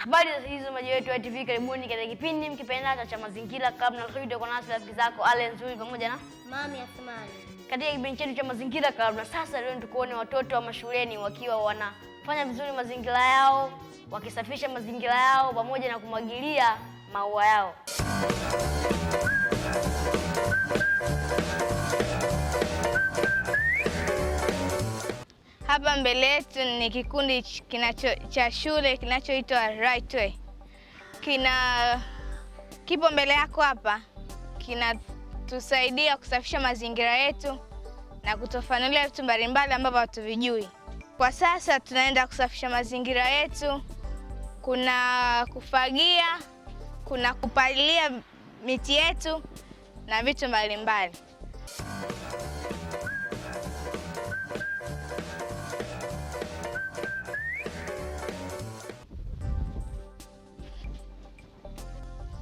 Habari za hizo maji wetu wa TV, karibuni katika kipindi mkipendacho cha Mazingira. Kabla na tuko na rafiki zako Ale Nzuri pamoja na Mami Asmani. Katika kipindi chetu cha Mazingira kabla sasa leo tukuone watoto wa mashuleni wakiwa wanafanya vizuri mazingira yao, wakisafisha mazingira yao pamoja na kumwagilia maua yao. Hapa mbele yetu ni kikundi cha shule kinachoitwa Right Way. Kipo mbele yako hapa, kinatusaidia kusafisha mazingira yetu na kutofanulia vitu mbalimbali ambavyo hatuvijui. Kwa sasa tunaenda kusafisha mazingira yetu, kuna kufagia, kuna kupalilia miti yetu na vitu mbalimbali.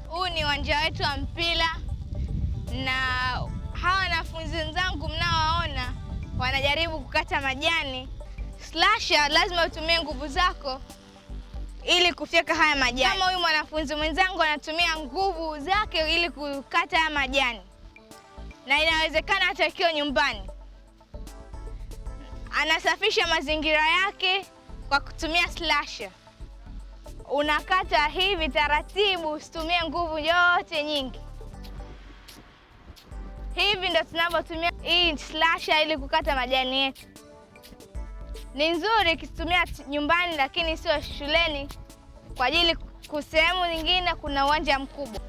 Huu ni uwanja wetu wa mpira na hawa wanafunzi wenzangu mnaowaona wanajaribu kukata majani. Slasher lazima utumie nguvu zako ili kufyeka haya majani. Kama huyu mwanafunzi mwenzangu anatumia nguvu zake ili kukata haya majani, na inawezekana hata akiwa nyumbani anasafisha mazingira yake kwa kutumia slasher. Unakata hivi taratibu, usitumie nguvu yote nyingi. Hivi ndio tunavyotumia hii slasher ili kukata majani yetu. Ni nzuri kutumia nyumbani, lakini sio shuleni, kwa ajili sehemu nyingine kuna uwanja mkubwa.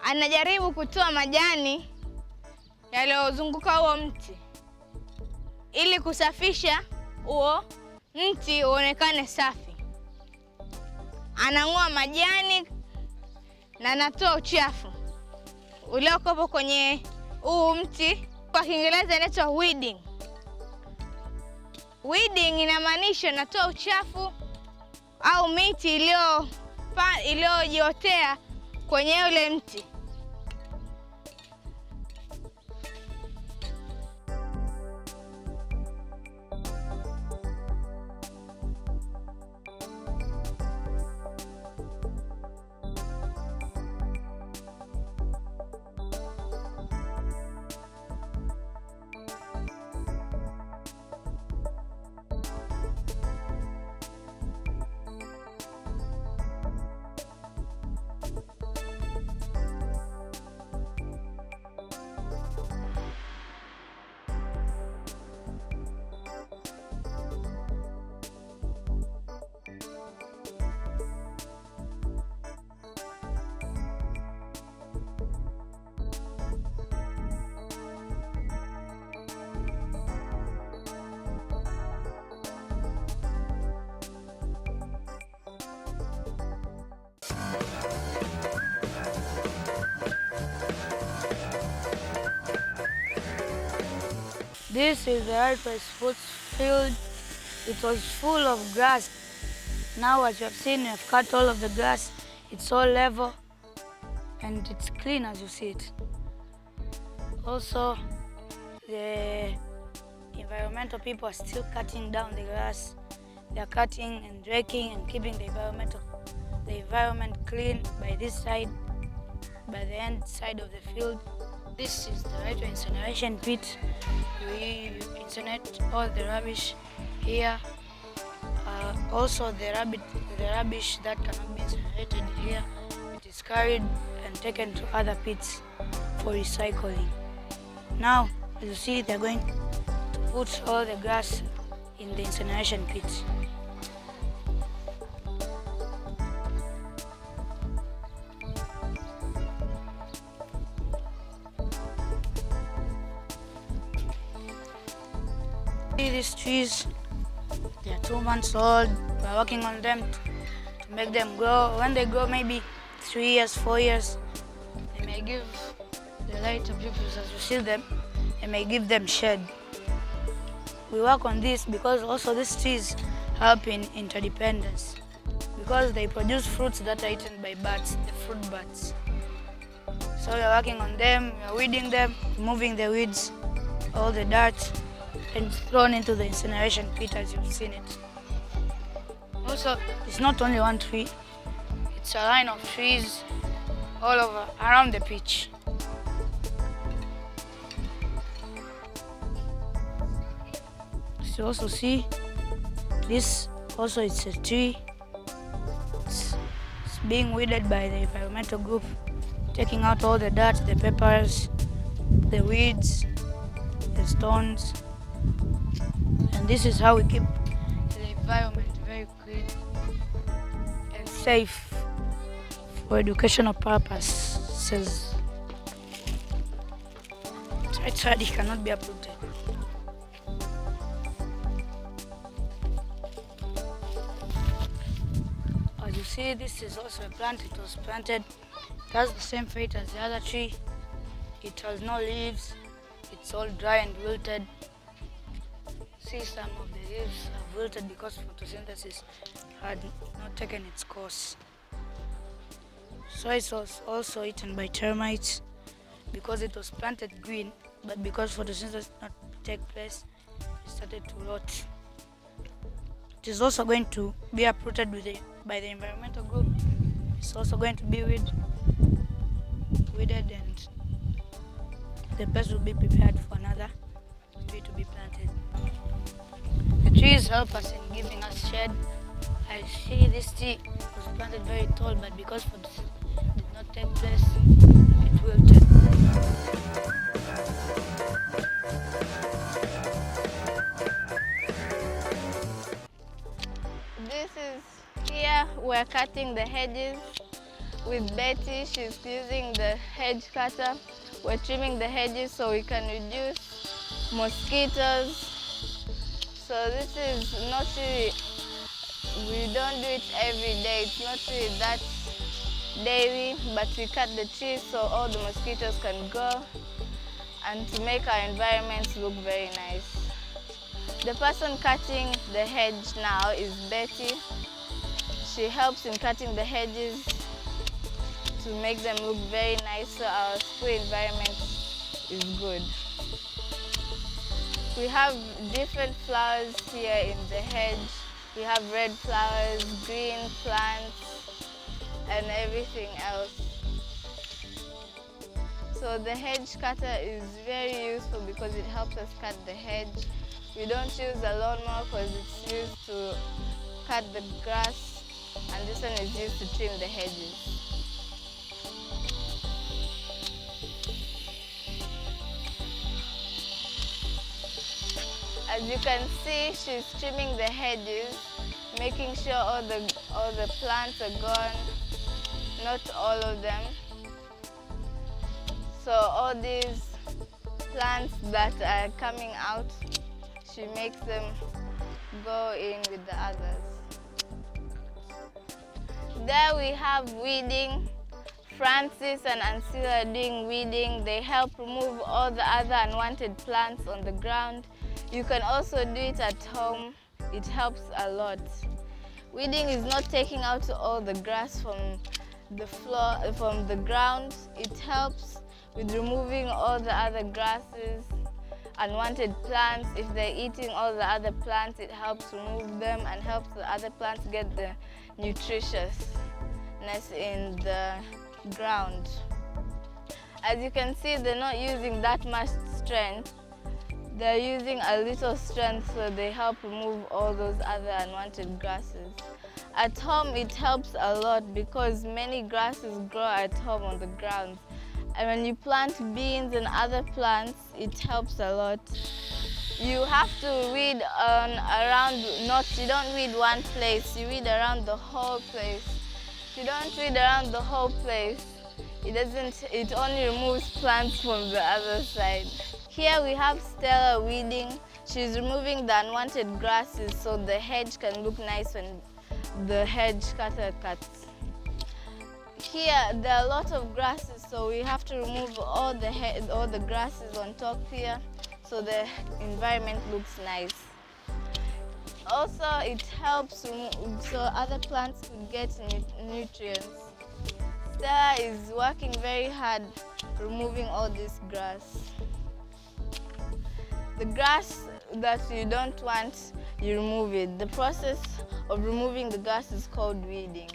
Anajaribu kutoa majani yaliyozunguka huo mti ili kusafisha huo mti uonekane safi. Anang'oa majani na anatoa uchafu uliokopo kwenye huu mti. Kwa Kiingereza inaitwa weeding. Weeding inamaanisha natoa uchafu au miti iliyojiotea kwenye ule mti. This is the Right Way sports field. It was full of grass. Now, as you have seen, we have cut all of the grass. It's all level and it's clean as you see it. Also, the environmental people are still cutting down the grass. They are cutting and raking and keeping the environmental the environment clean by this side, by the end side of the field. This is the Wetu incineration pit. We incinerate all the rubbish here. Also the rubbish that cannot be incinerated here, it is carried and taken to other pits for recycling. Now, as you see, they're going to put all the grass in the incineration pit. See these trees, they are 2 months old. We're working on them to make them grow. When they grow maybe 3 years, 4 years, they may give the light of pupils as you see them, they may give them shade. We work on this because also these trees help in interdependence, because they produce fruits that are eaten by birds, the fruit bats. So we are working on them, we are weeding them, removing the weeds, all the dirt, and thrown into the incineration pit as you've seen it. Also, it's not only one tree, it's a line of trees all over around the pitch. As you also see, this also it's a tree. It's being weeded by the environmental group, taking out all the dirt, the peppers, the weeds, the stones. And this is how we keep the environment very clean and safe for educational purposes. Right side it cannot be uprooted. As you see, this is also a plant. It was planted. It has the same fate as the other tree. It has no leaves. It's all dry and wilted. See, some of the leaves have wilted because photosynthesis had not taken its course. So it was also eaten by termites because it was planted green, but because photosynthesis did not take place, it started to rot. It is also going to be uprooted by the environmental group. It's also going to be weeded, and the place will be prepared for another tree to be planted. The trees help us in giving us shade. I see this tree was planted very tall, but because photosynthesis did not take place, it wilted. This is here we're cutting the hedges with Betty. She's using the hedge cutter. We're trimming the hedges so we can reduce mosquitoes. So this is not really, we don't do it every day. It's not really that daily, but we cut the trees so all the mosquitoes can go and to make our environments look very nice. The person cutting the hedge now is Betty. She helps in cutting the hedges to make them look very nice so our school environment is good. We have different flowers here in the hedge. We have red flowers, green plants, and everything else. So the hedge cutter is very useful because it helps us cut the hedge. We don't use a lawnmower because it's used to cut the grass, and this one is used to trim the hedges. As you can see, she's trimming the hedges, making sure all the plants are gone, not all of them. So all these plants that are coming out, she makes them go in with the others. There we have weeding. Francis and Ancilla are doing weeding. They help remove all the other unwanted plants on the ground. You can also do it at home. It helps a lot. Weeding is not taking out all the grass from the floor, from the ground. It helps with removing all the other grasses, unwanted plants. If they're eating all the other plants, it helps remove them and helps the other plants get the nutritious. in the ground. As you can see, they're not using that much strength. They're using a little strength, so they help remove all those other unwanted grasses. At home, it helps a lot because many grasses grow at home on the ground. And when you plant beans and other plants, it helps a lot. You have to weed around, you don't weed one place, you weed around the whole place. If you don't weed around the whole place, it only removes plants from the other side. Here we have Stella weeding. She's removing the unwanted grasses so the hedge can look nice when the hedge cutter cuts. Here there are a lot of grasses, so we have to remove all the grasses on top here so the environment looks nice. Also, it helps so other plants can get nutrients. Stella is working very hard removing all this grass. The grass that you don't want, you remove it. The process of removing the grass is called weeding.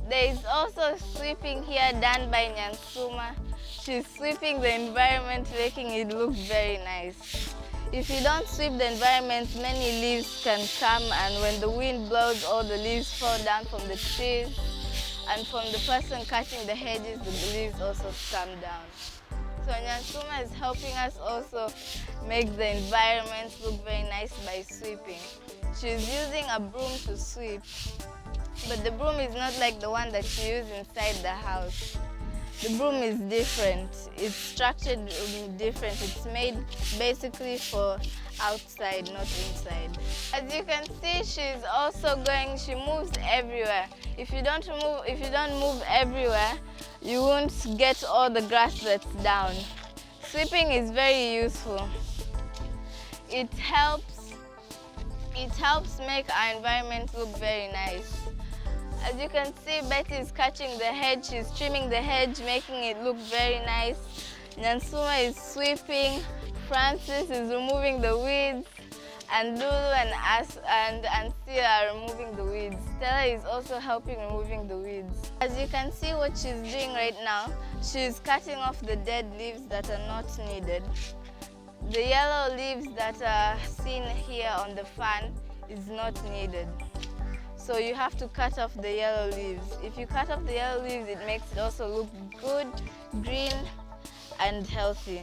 There is also sweeping here done by Nyansuma. She's sweeping the environment, making it look very nice. If you don't sweep the environment, many leaves can come, and when the wind blows, all the leaves fall down from the trees. And from the person cutting the hedges, the leaves also come down. So Nyansuma is helping us also make the environment look very nice by sweeping. She's using a broom to sweep, but the broom is not like the one that you use inside the house. The broom is different. It's structured different. It's made basically for outside, not inside. As you can see, she's also she moves everywhere. If you don't move everywhere, you won't get all the grass that's down. Sweeping is very useful. It helps make our environment look very nice. As you can see, Betty is cutting the hedge, she's trimming the hedge, making it look very nice. Nyansuma is sweeping, Francis is removing the weeds, and Lulu and Sia are removing the weeds. Stella is also helping removing the weeds. As you can see what she's doing right now, she's cutting off the dead leaves that are not needed. The yellow leaves that are seen here on the fan is not needed. So you have to cut off the yellow leaves. If you cut off the yellow leaves, it makes it also look good, green, and healthy.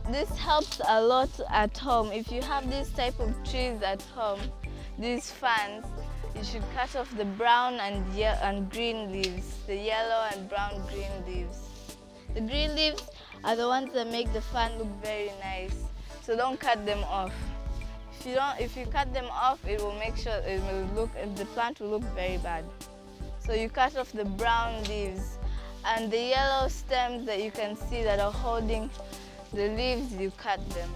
This helps a lot at home. If you have this type of trees at home, these fans, you should cut off the brown and green leaves, the yellow and brown green leaves. The green leaves are the ones that make the fan look very nice, so don't cut them off. If you cut them off, it will make sure the plant will look very bad. So you cut off the brown leaves, and the yellow stems that you can see that are holding the leaves, you cut them.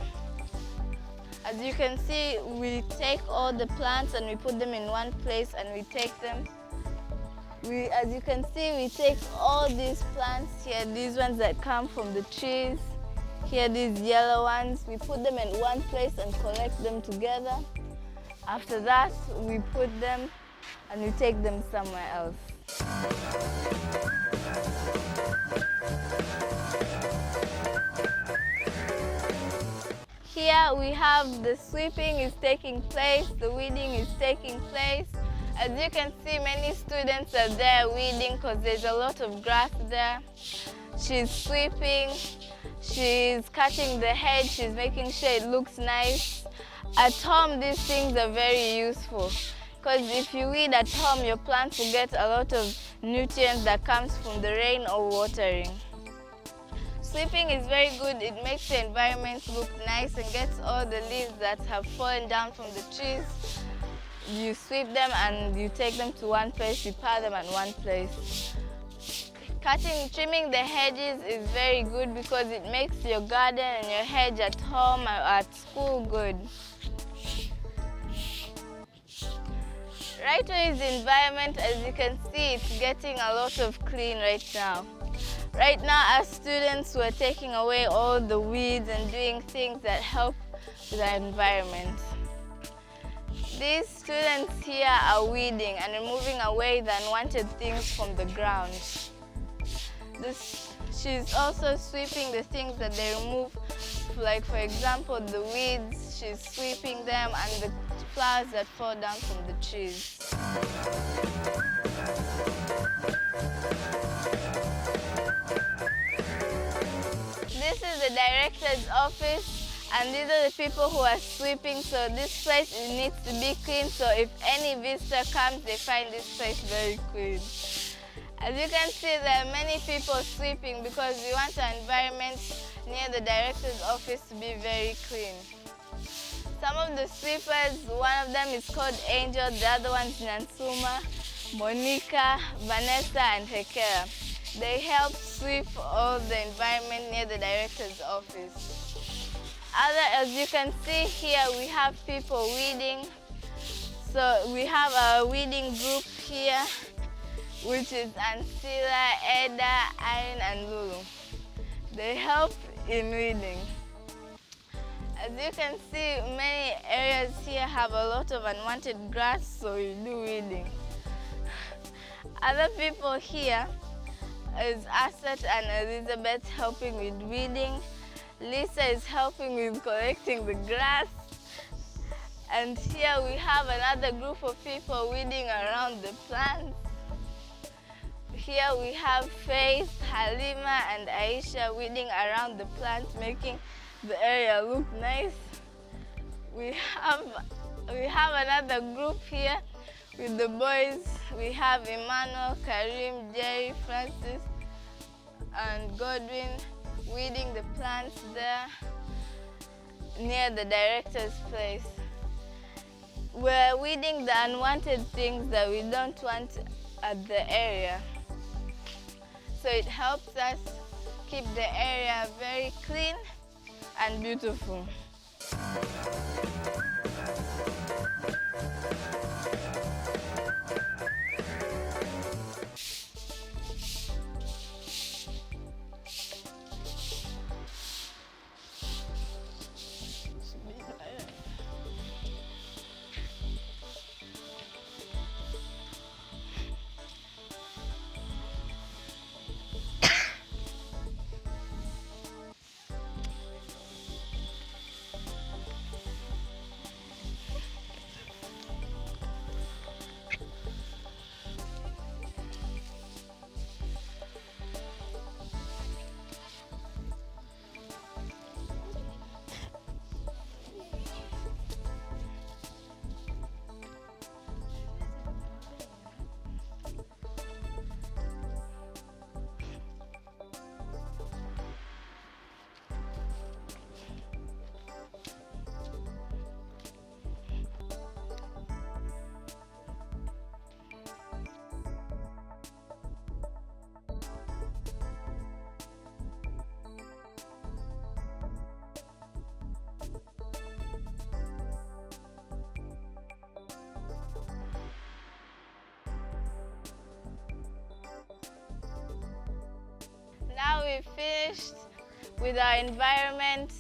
As you can see, we take all the plants and we put them in one place, and we take them. As you can see, we take all these plants here, these ones that come from the trees. Here, these yellow ones, we put them in one place and collect them together. After that, we put them and we take them somewhere else. Here we have the sweeping is taking place, the weeding is taking place. As you can see, many students are there weeding because there's a lot of grass there. She's sweeping. She's cutting the hedge, she's making sure it looks nice. At home, these things are very useful because if you weed at home, your plants will get a lot of nutrients that comes from the rain or watering. Sweeping is very good. It makes the environment look nice and gets all the leaves that have fallen down from the trees. You sweep them and you take them to one place, you pile them at one place. Trimming the hedges is very good because it makes your garden and your hedge at home or at school good. Right away is the environment. As you can see, it's getting a lot of clean right now. Right now, as students, we're taking away all the weeds and doing things that help the environment. These students here are weeding and removing away the unwanted things from the ground. She's also sweeping the things that they remove, like for example the weeds, she's sweeping them, and the flowers that fall down from the trees. This is the director's office, and these are the people who are sweeping, so this place needs to be clean, so if any visitor comes, they find this place very clean. As you can see, there are many people sweeping because we want our environment near the director's office to be very clean. Some of the sweepers, one of them is called Angel, the other one's Nansuma, Monica, Vanessa, and Hekera. They help sweep all the environment near the director's office. As you can see here, we have people weeding. So we have a weeding group here, which is Ancilla, Eda, Irene, and Lulu. They help in weeding. As you can see, many areas here have a lot of unwanted grass, so we do weeding. Other people here is Asset and Elizabeth helping with weeding. Lisa is helping with collecting the grass. And here we have another group of people weeding around the plants. Here we have Faith, Halima, and Aisha weeding around the plants, making the area look nice. We have another group here with the boys. We have Emmanuel, Karim, Jerry, Francis, and Godwin weeding the plants there near the director's place. We're weeding the unwanted things that we don't want at the area. So it helps us keep the area very clean and beautiful. Now we've finished with our environment.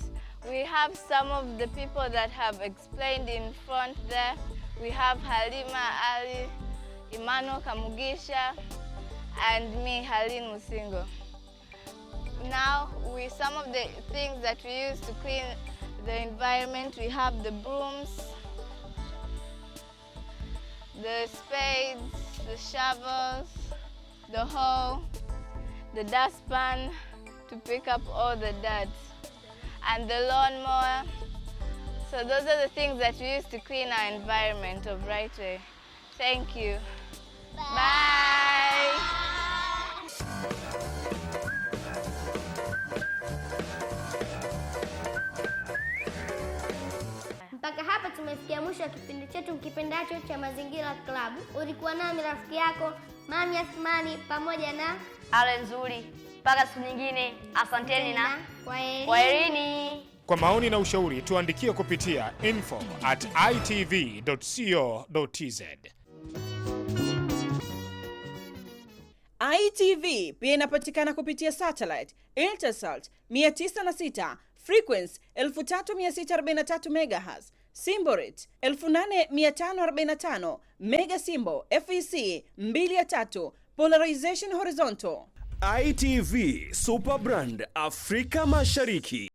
We have some of the people that have explained in front there. We have Halima Ali, Emmanuel Kamugisha, and me, Halin Musingo. Now, some of the things that we use to clean the environment, we have the brooms, the spades, the shovels, the hoe, the dustpan to pick up all the dirt, and the lawnmower. So those are the things that we use to clean our environment of Right Way. Thank you. Bye. Mpaka hapa tumefikia mwisho wa kipindi chetu mkipendacho cha Mazingira Club. Ulikuwa nami rafiki yako Mami Asmani pamoja na Ale nzuri. Mpaka siku nyingine. Asanteni na kwaherini. Kwa maoni na ushauri tuandikie kupitia info@itv.co.tz. ITV pia inapatikana kupitia satellite Intelsat 906 frequency 3643 MHz, Simborit 8545 Megasimbo FEC 23 polarization horizontal. ITV Super Brand Afrika Mashariki.